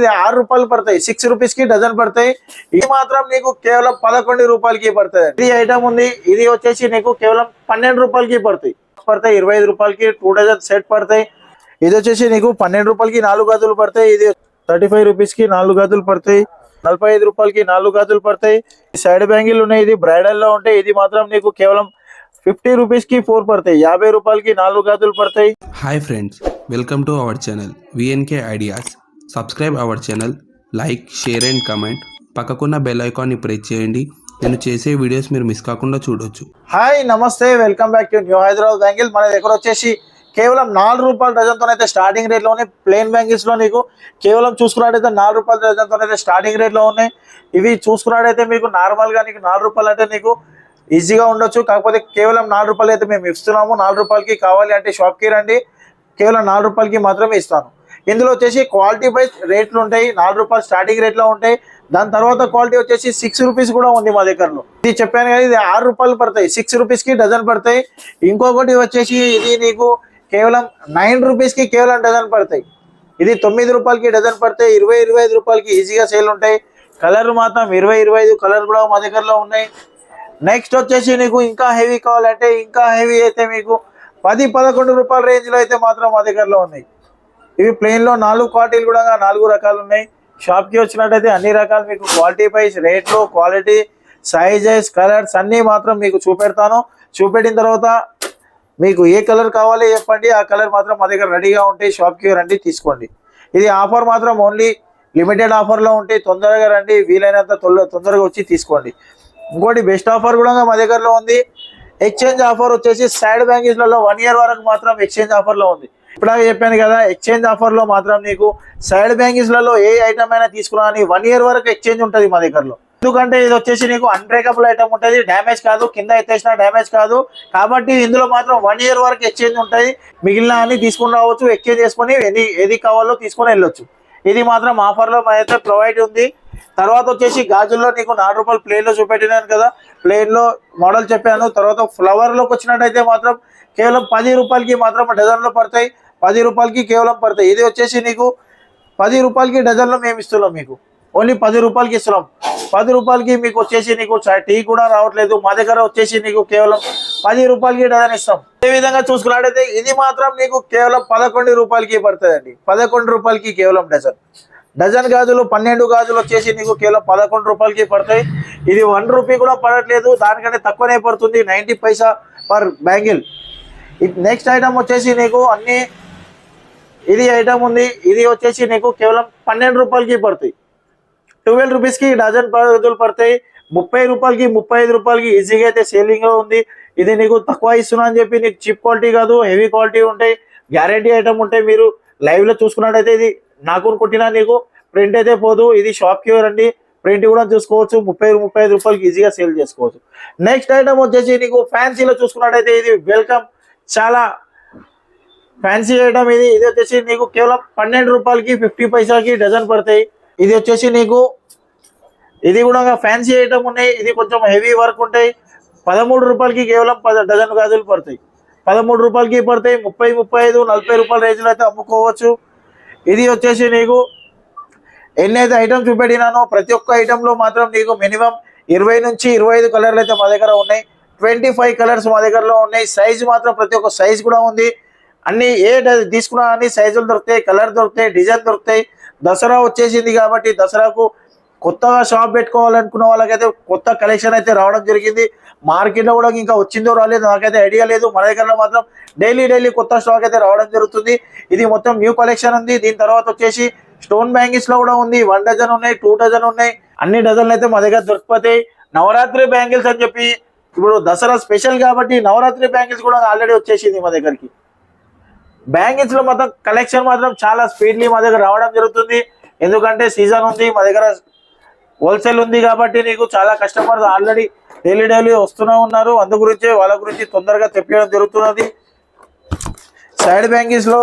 ఇది 6 రూపాయలు పడతాయి, 6 రూపీస్ కి డజన్ పడతాయి. ఇది మాత్రం నీకు కేవలం 11 రూపాయలకి పడుతుంది. ఇది ఐటమ్ ఉంది, ఇది వచ్చేసి నీకు కేవలం 12 రూపాయలకి పడతాయి. 25 రూపాయలకి 2 డజన్ సెట్ పడతాయి. ఇది వచ్చేసి నీకు 12 రూపాయలకి 4 గాజులు పడతాయి. ఇది 35 రూపీస్ కి 4 గాజులు పడతాయి. 45 రూపాయలకి 4 గాజులు పడతాయి. సైడ్ బ్యాంగిల్ ఉన్నాయి, ఇది బ్రైడల్ లో ఉంటాయి. ఇది మాత్రం నీకు కేవలం 50 రూపీస్ కి 4 పడతాయి. 50 రూపాయలకి 4 గాజులు పడతాయి. Hi friends, welcome to our channel VNK ideas. Subscribe our channel, like, share and comment. పక్కకున్న బెల్ ఐకాన్ని ప్రెస్ చేయండి. నేను చేసే వీడియోస్ మీరు మిస్ కాకుండా చూడొచ్చు. హాయ్, నమస్తే, welcome back to new Hyderabad bangle. మన దగ్గర వచ్చేసి కేవలం 4 రూపాయల డజన్తో అయితే స్టార్టింగ్ రేట్లో ఉన్నాయి. ప్లెయిన్ బ్యాంగిల్స్ లో నీకు కేవలం చూసుకున్నట్టయితే 4 రూపాయల డజన్తో అయితే స్టార్టింగ్ రేట్లో ఉన్నాయి. ఇవి చూసుకున్నట్టయితే మీకు నార్మల్ గా నీకు 4 రూపాయలు అంటే నీకు ఈజీగా ఉండొచ్చు. కాకపోతే కేవలం 4 రూపాయలు అయితే మేము ఇస్తున్నాము. 4 రూపాయలకి కావాలి అంటే షాప్కి రండి, కేవలం 4 రూపాయలకి మాత్రమే ఇస్తాను. ఇందులో వచ్చేసి క్వాలిటీ వైజ్ రేట్లు ఉంటాయి. 4 రూపాయలు స్టార్టింగ్ రేట్లో ఉంటాయి. దాని తర్వాత క్వాలిటీ వచ్చేసి 6 రూపీస్ కూడా ఉంది మా దగ్గరలో. ఇది చెప్పాను కదా, ఇది 6 రూపాయలు పడతాయి, 6 రూపీస్ కి డజన్ పడతాయి. ఇంకొకటి వచ్చేసి ఇది నీకు కేవలం 9 రూపీస్ కి కేవలం డజన్ పడతాయి. ఇది 9 రూపాయలకి డజన్ పడతాయి. 20-25 రూపాయలకి ఈజీగా సేల్ ఉంటాయి. కలర్ మాత్రం 20-25 కలర్ కూడా మా దగ్గరలో ఉన్నాయి. నెక్స్ట్ వచ్చేసి నీకు ఇంకా హెవీ కావాలంటే, ఇంకా హెవీ అయితే మీకు 10-11 రూపాయల రేంజ్ లో అయితే మాత్రం మా దగ్గరలో ఉన్నాయి. ఇవి ప్లెయిన్ లో 4 క్వాలిటీలు కూడా 4 రకాలు ఉన్నాయి. షాప్ కి వచ్చినట్టయితే అన్ని రకాలు మీకు క్వాలిటీ వైజ్ రేట్లు, క్వాలిటీ, సైజెస్, కలర్స్ అన్ని మాత్రం మీకు చూపెడతాను. చూపెట్టిన తర్వాత మీకు ఏ కలర్ కావాలి చెప్పండి, ఆ కలర్ మాత్రం మా దగ్గర రెడీగా ఉంటాయి. షాప్ కి రండి, తీసుకోండి. ఇది ఆఫర్ మాత్రం ఓన్లీ లిమిటెడ్ ఆఫర్ లో ఉంటాయి. తొందరగా రండి, వీలైనంత తొందరగా వచ్చి తీసుకోండి. ఇంకోటి బెస్ట్ ఆఫర్ కూడా మా దగ్గరలో ఉంది. ఎక్స్చేంజ్ ఆఫర్ వచ్చేసి సైడ్ బ్యాంగిల్స్లలో 1 ఇయర్ వరకు మాత్రం ఎక్స్చేంజ్ ఆఫర్ లో ఉంది. ఇప్పుడాగా చెప్పాను కదా, ఎక్స్చేంజ్ ఆఫర్ లో మాత్రం నీకు సైడ్ బ్యాంగిల్స్లలో ఏ ఐటమ్ అయినా తీసుకున్నా 1 ఇయర్ వరకు ఎక్స్చేంజ్ ఉంటుంది మా దగ్గరలో. ఎందుకంటే ఇది వచ్చేసి నీకు అన్బ్రేకబుల్ ఐటమ్ ఉంటుంది, డ్యామేజ్ కాదు, కింద ఎత్తేసినా డ్యామేజ్ కాదు. కాబట్టి ఇందులో మాత్రం 1 ఇయర్ వరకు ఎక్స్చేంజ్ ఉంటుంది. మిగిలిన అన్ని తీసుకుని రావచ్చు, ఎక్స్చేంజ్ చేసుకుని ఏది కావాలో తీసుకొని వెళ్ళొచ్చు. ఇది మాత్రం ఆఫర్ లో అయితే ప్రొవైడ్ ఉంది. తర్వాత వచ్చేసి గాజుల్లో నీకు 4 రూపాయలు ప్లేన్ లో చూపెట్టినాను కదా, ప్లేన్ లో మోడల్ చెప్పాను. తర్వాత ఫ్లవర్ లోకి వచ్చినట్టయితే మాత్రం కేవలం 10 రూపాయలకి మాత్రం డజన్ లో పడతాయి. 10 రూపాయలకి కేవలం పడతాయి. ఇది వచ్చేసి నీకు 10 రూపాయలకి డజన్ లో మేము ఇస్తున్నాం. మీకు ఓన్లీ 10 రూపాయలకి ఇస్తున్నాం. 10 రూపాయలకి మీకు వచ్చేసి నీకు టీ కూడా రావట్లేదు. మా దగ్గర వచ్చేసి నీకు కేవలం 10 రూపాయలకి డజన్ ఇస్తాం. అదే విధంగా చూసుకున్నట్టయితే ఇది మాత్రం నీకు కేవలం 11 రూపాయలకి పడుతుందండి. 11 రూపాయలకి కేవలం డజన్. డజన్ గాజులు 12 గాజులు వచ్చేసి నీకు కేవలం 11 రూపాయలకి పడతాయి. ఇది 1 రూపీ కూడా పడట్లేదు, దానికంటే తక్కువనే పడుతుంది, 90 పైసా పర్ బ్యాంగిల్. నెక్స్ట్ ఐటమ్ వచ్చేసి నీకు అన్ని ఇది ఐటమ్ ఉంది. ఇది వచ్చేసి నీకు కేవలం 12 రూపాయలకి పడతాయి. 12 రూపీస్కి డజన్ గాజులు పడతాయి. 30 రూపాయలకి 35 రూపాయలకి ఈజీగా అయితే సేలింగ్ ఉంది. ఇది నీకు తక్కువ ఇస్తున్నా అని చెప్పి నీకు చీప్ క్వాలిటీ కాదు, హెవీ క్వాలిటీ ఉంటాయి, గ్యారంటీ ఐటమ్ ఉంటాయి. మీరు లైవ్ లో చూసుకున్నట్టయితే ఇది నాకు కొట్టినా నీకు ప్రింట్ అయితే పోదు. ఇది షాప్ కి రండి, ప్రింట్ కూడా చూసుకోవచ్చు. 30-35 రూపాయలకి ఈజీగా సేల్ చేసుకోవచ్చు. నెక్స్ట్ ఐటమ్ వచ్చేసి నీకు ఫ్యాన్సీలో చూసుకున్నట్టయితే ఇది వెల్కమ్, చాలా ఫ్యాన్సీ ఐటమ్ ఇది. ఇది వచ్చేసి నీకు కేవలం 12 రూపాయలకి 50 పైసాకి డజన్ పడతాయి. ఇది వచ్చేసి నీకు ఇది కూడా ఫ్యాన్సీ ఐటమ్ ఉన్నాయి. ఇది కొంచెం హెవీ వర్క్ ఉంటాయి. 13 రూపాయలకి కేవలం 10 డజన్ గాజులు పడతాయి. 13 రూపాయలకి పడతాయి. 30-35-40 రూపాయల రేంజ్లో అయితే అమ్ముకోవచ్చు. ఇది వచ్చేసి నీకు ఎన్నైతే ఐటమ్ చూపెట్టినానో ప్రతి ఒక్క ఐటెంలో మాత్రం నీకు మినిమం 20-25 కలర్లు అయితే మా దగ్గర ఉన్నాయి. 25 కలర్స్ మా దగ్గరలో ఉన్నాయి. సైజు మాత్రం ప్రతి ఒక్క సైజు కూడా ఉంది. అన్ని తీసుకున్నా అన్ని సైజులు దొరుకుతాయి, కలర్ దొరుకుతాయి, డిజైన్ దొరుకుతాయి. దసరా వచ్చేసింది కాబట్టి దసరాకు కొత్తగా షాప్ పెట్టుకోవాలనుకున్న వాళ్ళకైతే కొత్త కలెక్షన్ అయితే రావడం జరిగింది. మార్కెట్లో కూడా ఇంకా వచ్చిందో రాలేదు నాకైతే ఐడియా లేదు. మన దగ్గరలో మాత్రం డైలీ కొత్త స్టాక్ అయితే రావడం జరుగుతుంది. ఇది మొత్తం న్యూ కలెక్షన్ ఉంది. దీని తర్వాత వచ్చేసి స్టోన్ బ్యాంగిల్స్ లో కూడా ఉంది. 1 డజన్ ఉన్నాయి, 2 డజన్ ఉన్నాయి. అన్ని డజన్లు అయితే మా దగ్గర దొరికిపోతాయి. నవరాత్రి బ్యాంగిల్స్ అని చెప్పి ఇప్పుడు దసరా స్పెషల్ కాబట్టి నవరాత్రి బ్యాంగిల్స్ కూడా ఆల్రెడీ వచ్చేసింది మా దగ్గరికి. బ్యాంగిల్స్ లో మాత్రం కలెక్షన్ మాత్రం చాలా స్పీడ్లీ మా దగ్గర రావడం జరుగుతుంది. ఎందుకంటే సీజన్ ఉంది, మా దగ్గర హోల్సేల్ ఉంది కాబట్టి నీకు చాలా కస్టమర్స్ ఆల్రెడీ డైలీ వస్తూనే ఉన్నారు. అందు గురించి వాళ్ళ గురించి తొందరగా తెప్పించడం జరుగుతున్నది. సైడ్ బ్యాంగిల్స్ లో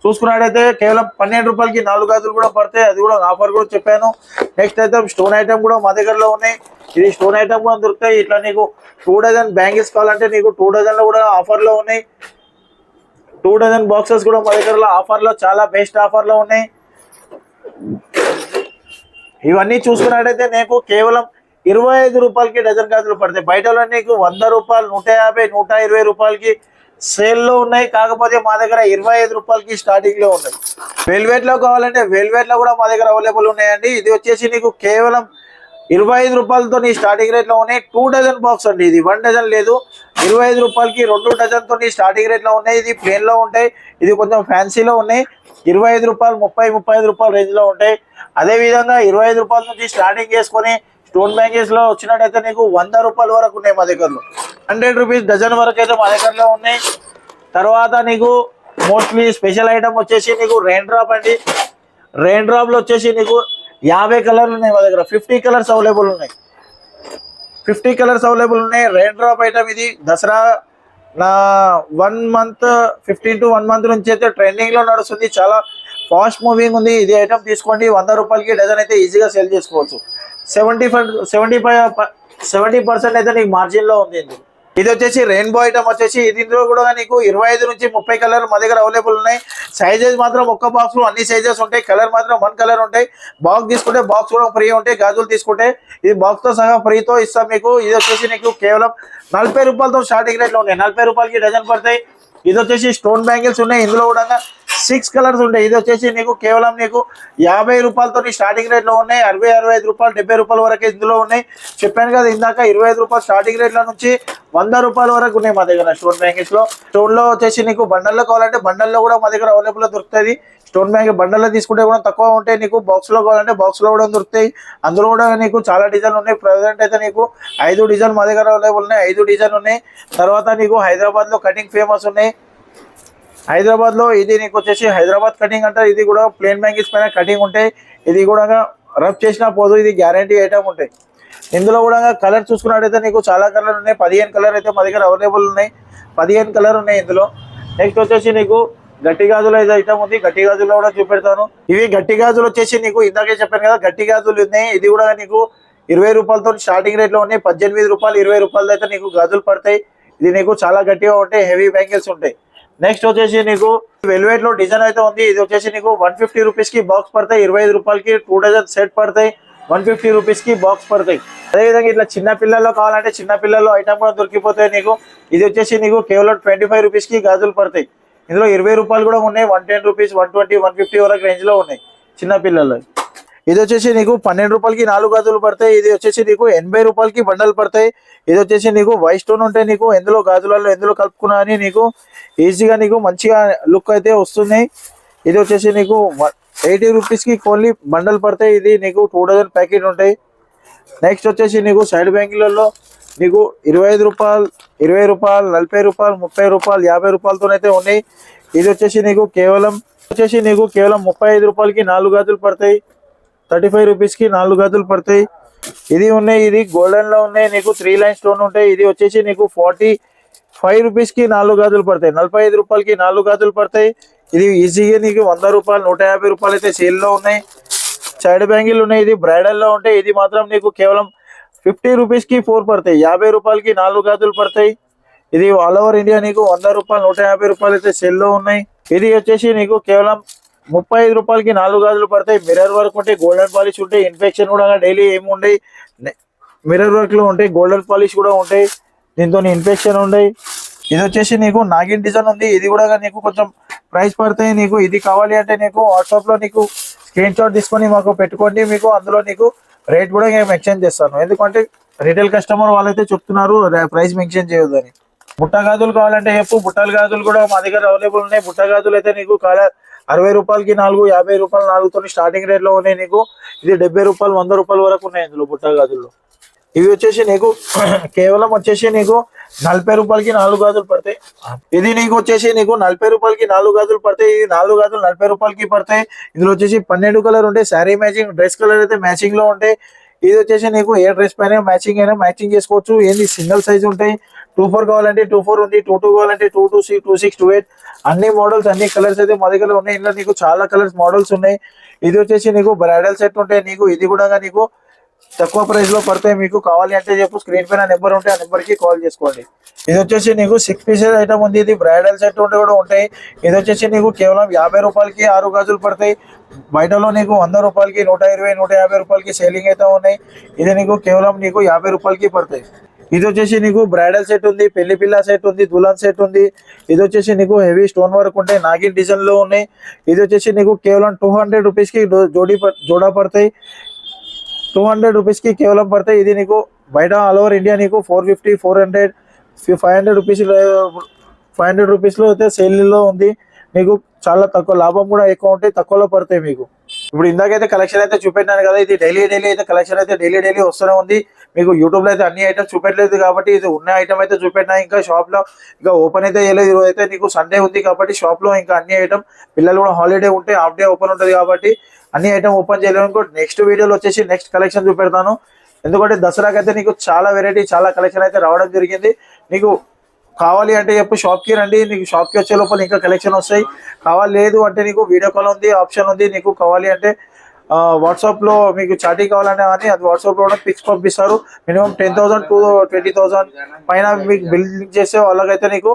చూసుకున్నట్టయితే కేవలం 12 రూపాయలకి 4 గాజులు కూడా పడతాయి. అది కూడా ఆఫర్ కూడా చెప్పాను. నెక్స్ట్ ఐటమ్ స్టోన్ ఐటమ్ కూడా మా దగ్గరలో ఉన్నాయి. ఇది స్టోన్ ఐటమ్ కూడా దొరుకుతాయి. ఇట్లా నీకు 2 డజన్ బ్యాంగిల్స్ కావాలంటే నీకు 2 డజన్లో కూడా ఆఫర్లో ఉన్నాయి. 2 డజన్ బాక్సెస్ కూడా మా దగ్గరలో ఆఫర్లో చాలా బెస్ట్ ఆఫర్లో ఉన్నాయి. ఇవన్నీ చూసుకున్నట్టయితే నీకు కేవలం 25 రూపాయలకి డజన్ గాజులు పడతాయి. బయటలో నీకు 100 రూపాయలు, 150, 120 రూపాయలకి సేల్లో ఉన్నాయి. కాకపోతే మా దగ్గర 25 రూపాయలకి స్టార్టింగ్ లో ఉన్నాయి. వెల్వెట్ లో కావాలంటే వెల్వెట్ లో కూడా మా దగ్గర అవైలబుల్ ఉన్నాయండి. ఇది వచ్చేసి నీకు కేవలం 25 రూపాయలతో స్టార్టింగ్ రేట్ లో ఉన్నాయి. 2 డజన్ బాక్స్ అండి, ఇది 1 డజన్ లేదు. 25 రూపాయలకి 2 డజన్ తో స్టార్టింగ్ రేట్ లో ఉన్నాయి. ఇది ప్లేన్ లో ఉంటాయి, ఇది కొంచెం ఫ్యాన్సీలో ఉన్నాయి. 25 రూపాయలు, 30-35 రూపాయల రేంజ్ లో ఉంటాయి. అదే విధంగా 25 రూపాయల నుంచి స్టార్టింగ్ చేసుకొని స్టోన్ బ్యాంగిల్స్ లో వచ్చినట్టయితే నీకు 100 రూపాయల వరకు ఉన్నాయి మా దగ్గరలో. 100 రూపీస్ డజన్ వరకు అయితే మా దగ్గరలో ఉన్నాయి. తర్వాత నీకు మోస్ట్లీ స్పెషల్ ఐటమ్ వచ్చేసి నీకు రెయిన్ డ్రాప్ అండి. రెయిన్ డ్రాప్ లో వచ్చేసి నీకు 50 కలర్లు ఉన్నాయి మా దగ్గర. 50 కలర్స్ అవైలబుల్ ఉన్నాయి. 50 కలర్స్ అవైలబుల్ ఉన్నాయి. రెయిన్ డ్రాప్ ఐటమ్ ఇది దసరా 1 మంత్ 15 to 1 మంత్ నుంచి అయితే ట్రెండింగ్ లో నడుస్తుంది. చాలా ఫాస్ట్ మూవింగ్ ఉంది. ఇది ఐటమ్ తీసుకోండి, 100 రూపాయలకి డజన్ అయితే ఈజీగా సెల్ చేసుకోవచ్చు. 70% అయితే నీకు మార్జిన్ లో ఉంది. ఇది వచ్చేసి రెయిన్బో ఐటమ్ వచ్చేసి ఇది ఇందులో కూడా నీకు 25 నుంచి 30 కలర్ మా దగ్గర అవైలబుల్ ఉన్నాయి. సైజెస్ మాత్రం ఒక్క బాక్స్ లో అన్ని సైజెస్ ఉంటాయి. కలర్ మాత్రం 1 కలర్ ఉంటాయి. బాక్స్ తీసుకుంటే బాక్స్ కూడా ఫ్రీ ఉంటాయి. గాజులు తీసుకుంటే ఇది బాక్స్ తో సహా ఫ్రీతో ఇస్తాం మీకు. ఇది వచ్చేసి నీకు కేవలం 40 రూపాయలతో స్టార్టింగ్ రేట్ లో ఉన్నాయి. 40 రూపాయలకి డజన్ పడతాయి. ఇది వచ్చేసి స్టోన్ బ్యాంగిల్స్ ఉన్నాయి. ఇందులో కూడా 6 కలర్స్ ఉంటాయి. ఇది వచ్చేసి నీకు కేవలం నీకు 50 రూపాయలతో స్టార్టింగ్ రేట్ లో ఉన్నాయి. 60-65 రూపాయలు, 70 రూపాయల వరకు ఇందులో ఉన్నాయి. చెప్పాను కదా ఇందాక 25 రూపాయలు స్టార్టింగ్ రేట్ లో నుంచి 100 రూపాయల వరకు ఉన్నాయి మా దగ్గర స్టోన్ బ్యాంగిల్స్ లో. స్టోన్ లో వచ్చేసి నీకు బండల్లో కావాలంటే బండల్లో కూడా మా దగ్గర అవైలబుల్ దొరుకుతుంది. స్టోన్ బ్యాంగిల్ బండల్లో తీసుకుంటే కూడా తక్కువ ఉంటాయి. నీకు బాక్స్ లో కావాలంటే బాక్స్ లో కూడా దొరుకుతాయి. అందులో కూడా నీకు చాలా డిజైన్ ఉన్నాయి. ప్రెసెంట్ అయితే నీకు 5 డిజైన్ మా దగ్గర అవైలబుల్ ఉన్నాయి. 5 డిజైన్ ఉన్నాయి. తర్వాత నీకు హైదరాబాద్ లో కటింగ్ ఫేమస్ ఉన్నాయి. హైదరాబాద్ లో ఇది నీకు వచ్చేసి హైదరాబాద్ కటింగ్ అంటారు. ఇది కూడా ప్లేన్ బ్యాంగిల్స్ పైన కటింగ్ ఉంటాయి. ఇది కూడా రబ్ చేసినా పోదు, ఇది గ్యారంటీ ఐటమ్ ఉంటాయి. ఇందులో కూడా కలర్ చూసుకున్నట్టయితే నీకు చాలా కలర్ ఉన్నాయి. 15 కలర్ అయితే మా దగ్గర అవైలబుల్ ఉన్నాయి. 15 కలర్ ఉన్నాయి ఇందులో. నెక్స్ట్ వచ్చేసి నీకు గట్టి గాజులు అయితే ఐటమ్ ఉంది. గట్టి గాజులు కూడా చూపెడతాను. ఇవి గట్టి గాజులు వచ్చేసి నీకు ఇందాకే చెప్పాను కదా గట్టి గాజులు ఉన్నాయి. ఇది కూడా నీకు 20 రూపాయలతో స్టార్టింగ్ రేట్ లో ఉన్నాయి. 18 రూపాయలు, 20 రూపాయలు అయితే నీకు గాజులు పడతాయి. ఇది నీకు చాలా గట్టిగా ఉంటాయి, హెవీ బ్యాంగిల్స్ ఉంటాయి. నెక్స్ట్ వచ్చేసి నీకు వెల్వెట్ లో డిజైన్ అయితే ఉంది. ఇది వచ్చేసి నీకు 150 రూపీస్ కి బాక్స్ పడతాయి. 25 రూపాయలకి 2 డజన్ సెట్ పడతాయి. 150 రూపీస్ కి బాక్స్ పడతాయి. అదేవిధంగా ఇట్లా చిన్న పిల్లల్లో కావాలంటే చిన్న పిల్లల్లో ఐటమ్ కూడా దొరికిపోతాయి నీకు. ఇది వచ్చేసి నీకు కేవలం 25 రూపీస్ కి గాజులు పడతాయి. ఇందులో 20 రూపాయలు కూడా ఉన్నాయి. 110 రూపీస్, 120, 150 వరకు రేంజ్ లో ఉన్నాయి చిన్న పిల్లల్లో. ఇది వచ్చేసి నీకు 12 రూపాయలకి 4 గాజులు పడతాయి. ఇది వచ్చేసి నీకు 80 రూపాయలకి బండలు పడతాయి. ఇది వచ్చేసి నీకు వైట్ స్టోన్ ఉంటాయి. నీకు ఎందులో గాజులలో ఎందులో కలుపుకున్నా అని నీకు ఈజీగా నీకు మంచిగా లుక్ అయితే వస్తుంది. ఇది వచ్చేసి నీకు 80 రూపీస్కి ఓన్లీ బండలు పడతాయి. ఇది నీకు 2 డజన్ ప్యాకెట్ ఉంటాయి. నెక్స్ట్ వచ్చేసి నీకు సైడ్ బ్యాంకులలో నీకు 25 రూపాయలు, 20 రూపాయలు, 40 రూపాయలు, 30 రూపాయలు, 50 రూపాయలతోనైతే ఉన్నాయి. ఇది వచ్చేసి నీకు కేవలం 35 రూపాయలకి 4 గాజులు పడతాయి. 35 రూపీస్కి 4 గాజులు పడతాయి. ఇది ఉన్నాయి. ఇది గోల్డెన్ లో ఉన్నాయి. నీకు 3 లైన్ స్టోన్ ఉంటాయి. ఇది వచ్చేసి నీకు 45 రూపీస్కి 4 గాజులు పడతాయి. 45 రూపాయలకి 4 గాజులు పడతాయి. ఇది ఈజీగా నీకు 100 రూపాయలు, 150 రూపాయలు అయితే సేల్ లో ఉన్నాయి. సైడ్ బ్యాంగిల్ ఉన్నాయి. ఇది బ్రైడల్ లో ఉంటాయి. ఇది మాత్రం నీకు కేవలం 50 రూపీస్కి 4 పడతాయి. 50 రూపాయలకి 4 గాజులు పడతాయి. ఇది ఆల్ ఓవర్ ఇండియా నీకు 100 రూపాయలు, 150 రూపాయలు అయితే సేల్ లో ఉన్నాయి. ఇది వచ్చేసి నీకు కేవలం 35 రూపాయలకి 4 గాజులు పడతాయి. మిర్రర్ వర్క్ ఉంటాయి, గోల్డెన్ పాలిష్ ఉంటాయి. ఇన్ఫెక్షన్ కూడా డైలీ ఏమి ఉంటాయి, మిర్రర్ వర్క్ లో ఉంటాయి, గోల్డెన్ పాలిష్ కూడా ఉంటాయి. దీంతో ఇన్ఫెక్షన్ ఉంటాయి. ఇది వచ్చేసి నీకు నాగిన్ డిజైన్ ఉంది. ఇది కూడా నీకు కొంచెం ప్రైస్ పడతాయి. నీకు ఇది కావాలి అంటే నీకు వాట్సాప్ లో నీకు స్క్రీన్ షాట్ తీసుకొని మాకు పెట్టుకోండి. మీకు అందులో నీకు రేట్ కూడా నేను మెన్షన్ చేస్తాను. ఎందుకంటే రీటైల్ కస్టమర్ వాళ్ళైతే చెప్తున్నారు ప్రైస్ మెన్షన్ చేయొద్దని. బుట్ట గాజులు కావాలంటే చెప్పు. బుట్టల గాజులు కూడా మా దగ్గర అవైలబుల్ ఉన్నాయి. బుట్ట గాజులు అయితే నీకు 60 రూపాయలకి 4, 50 రూపాయలు 4తో స్టార్టింగ్ రేట్ లో ఉన్నాయి నీకు. ఇది 70 రూపాయలు, 100 రూపాయల వరకు ఉన్నాయి ఇందులో బుట్ట గాజుల్లో. ఇవి వచ్చేసి నీకు కేవలం వచ్చేసి నీకు 40 రూపాయలకి 4 గాజులు పడతాయి. ఇది నీకు వచ్చేసి నీకు 40 రూపాయలకి 4 గాజులు పడతాయి. ఈ 4 గాజులు 40 రూపాయలకి పడతాయి. ఇందులో వచ్చేసి 12 కలర్ ఉంటాయి. శారీ మ్యాచింగ్, డ్రెస్ కలర్ అయితే మ్యాచింగ్ లో ఉంటాయి. ఇది వచ్చేసి నీకు ఏ డ్రెస్ పైన మ్యాచింగ్ అయినా మ్యాచింగ్ చేసుకోవచ్చు. ఏంది సింగిల్ సైజ్ ఉంటాయి. 24 కావాలంటే 24 ఉంది, 22 కావాలంటే 22, 26, 28 అన్ని మోడల్స్, అన్ని కలర్స్ అయితే మా దగ్గర ఉన్నాయి. ఇందులో నీకు చాలా కలర్స్ మోడల్స్ ఉన్నాయి. ఇది వచ్చేసి నీకు బ్రైడల్ సెట్ ఉంటాయి నీకు. ఇది కూడా నీకు తక్కువ ప్రైస్ లో పడతాయి. మీకు కావాలి అంటే చెప్పు, స్క్రీన్ పైన నెంబర్ ఉంటే ఆ నెంబర్ కి కాల్ చేసుకోండి. ఇది వచ్చేసి నీకు 6 పీసెస్ ఐటమ్ ఉంది. ఇది బ్రైడల్ సెట్ ఉంటే కూడా ఉంటాయి. ఇది వచ్చేసి నీకు కేవలం 50 రూపాయలకి 6 గాజులు పడతాయి. బయటలో నీకు 100 రూపాయలకి 120 150 రూపాయలకి సేలింగ్ అయితే ఉన్నాయి. ఇది నీకు కేవలం నీకు 50 రూపాయలకి పడతాయి. ఇది వచ్చేసి నీకు బ్రైడల్ సెట్ ఉంది, పెళ్లి పిల్ల సెట్ ఉంది, దుల్హన్ సెట్ ఉంది. ఇది వచ్చేసి నీకు హెవీ స్టోన్ వర్క్ ఉంటాయి, నాగిన్ డిజైన్ లో ఉన్నాయి. ఇది వచ్చేసి నీకు కేవలం 200 రూపీస్ కి జోడా పడతాయి. 200 రూపీస్ కి కేవలం పడతాయి. ఇది నీకు బయట ఆల్ ఓవర్ ఇండియా నీకు 450 400 500 రూపీస్ 500 రూపీస్ లో అయితే సేల్ లో ఉంది. మీకు చాలా తక్కువ లాభం కూడా ఎక్కువ ఉంటాయి, తక్కువలో పడతాయి మీకు. ఇప్పుడు ఇందాకైతే కలెక్షన్ అయితే చూపెట్టాను కదా, ఇది డైలీ అయితే కలెక్షన్ అయితే డైలీ వస్తూనే ఉంది. మీకు యూట్యూబ్ లో అయితే అన్ని ఐటమ్స్ చూపెట్టలేదు కాబట్టి ఇది ఉన్న ఐటమ్ అయితే చూపెట్టినా. ఇంకా షాప్ లో ఇంకా ఓపెన్ అయితే చేయలేదు. ఈరోజు అయితే నీకు సండే ఉంది కాబట్టి షాప్ లో ఇంకా అన్ని ఐటమ్, పిల్లలు కూడా హాలిడే ఉంటే హాఫ్ డే ఓపెన్ ఉంటుంది కాబట్టి అన్ని ఐటమ్ ఓపెన్ చేయలేము. ఇంకో నెక్స్ట్ వీడియోలో వచ్చేసి నెక్స్ట్ కలెక్షన్ చూపెడతాను. ఎందుకంటే దసరాకి అయితే నీకు చాలా వెరైటీ చాలా కలెక్షన్ అయితే రావడం జరిగింది. నీకు కావాలి అంటే చెప్పు, షాప్కి రండి. నీకు షాప్కి వచ్చే లోపల ఇంకా కలెక్షన్ వస్తాయి. కావాలి లేదు అంటే నీకు వీడియో కాల్ ఉంది, ఆప్షన్ ఉంది. నీకు కావాలి అంటే వాట్సాప్లో మీకు చాటింగ్ కావాలంటే కానీ అది వాట్సాప్లో కూడా పిక్స్ పంపిస్తారు. మినిమం 10,000 to 20,000 పైన మీకు బిల్లింగ్ చేసే వాళ్ళకైతే నీకు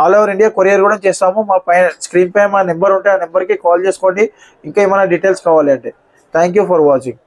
ఆల్ ఓవర్ ఇండియా కొరియర్ కూడా చేస్తాము. మా పైన స్క్రీన్ పై మా నెంబర్ ఉంటే ఆ నెంబర్కి కాల్ చేసుకోండి ఇంకా ఏమైనా డీటెయిల్స్ కావాలి అంటే. Thank you for watching.